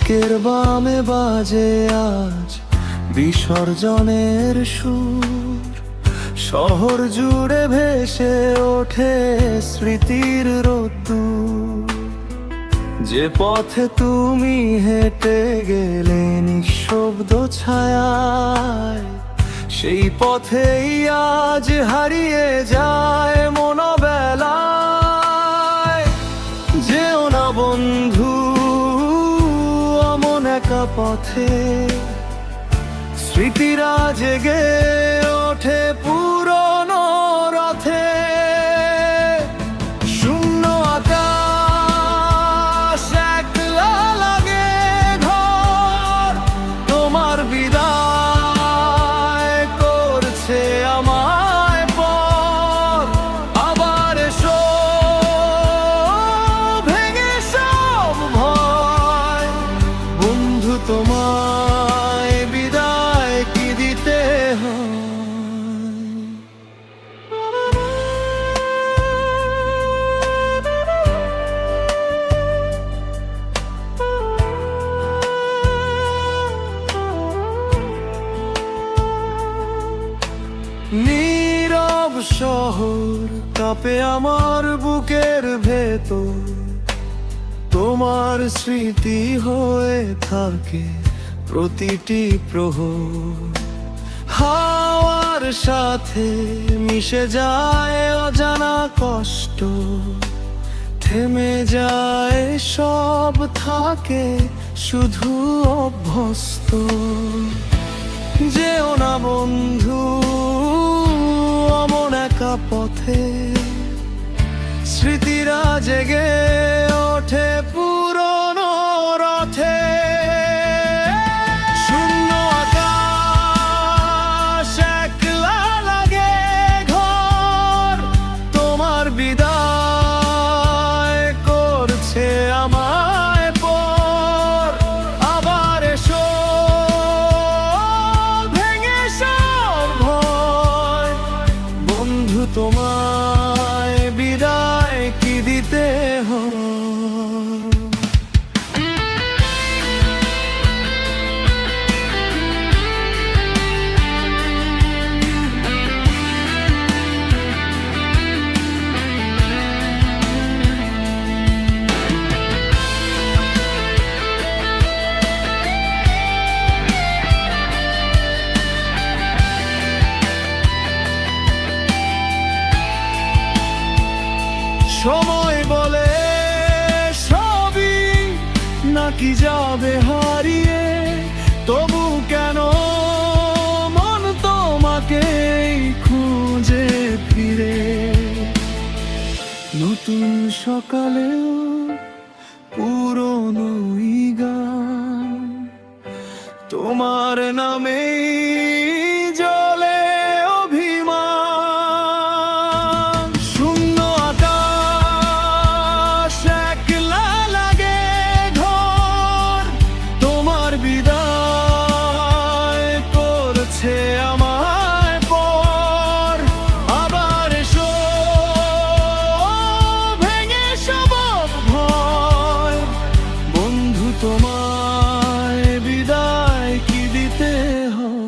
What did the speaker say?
বুকের বামে বাজে আজ বিসর্জনের সুর। শহর জুড়ে ভেসে ওঠে স্মৃতির রোদ্দুর। যে পথে তুমি হেঁটে গেলে নিঃশব্দ ছায়ায়, সেই পথেই আজ হারিয়ে যায় মনোবেলায়। যেও না বন্ধু অমন একা পথে, স্মৃতিরা জেগে ওঠে পুরনো রথে। শূন্য আকাশ একলা লাগে ঘর, তোমার বিদায় করছে আমায় পর। আবার এসো ভেঙে সব ভয়, বন্ধু তোমায় বিদায় কি দিতে হয়। নীরব শহর কাঁপে আমার বুকের ভেতর, তোমার স্মৃতি হয়ে থাকে প্রতিটি প্রহর। হাওয়ার সাথে মিশে যায় অজানা কষ্ট, থেমে যায় সব থাকে শুধু অভ্যস্ত। যেও না বন্ধু অমন একা পথে, স্মৃতিরা জেগে ওঠে পুরনো রথে। শূন্য আকাশ একলা লাগে ঘর, তোমার বিদায় করছে আমায় পর। আবার এসো ভেঙে সব ভয়, বন্ধু তোমায় বিদায় কি দিতে হয়। সময় বলে সবই নাকি যাবে হারিয়ে, তবু কেন মন তোমাকে খুঁজে ফিরে। নতুন সকালেও পুরনোই গান, তোমার নামেই জ্বলে অভিমান। শূন্য আকাশ একলা লাগে ঘর, তোমার বিদায় করছে আমায় পর। আবার এসো ভেঙে সব ভয়, বন্ধু তোমায় বিদায় কি দিতে হয়।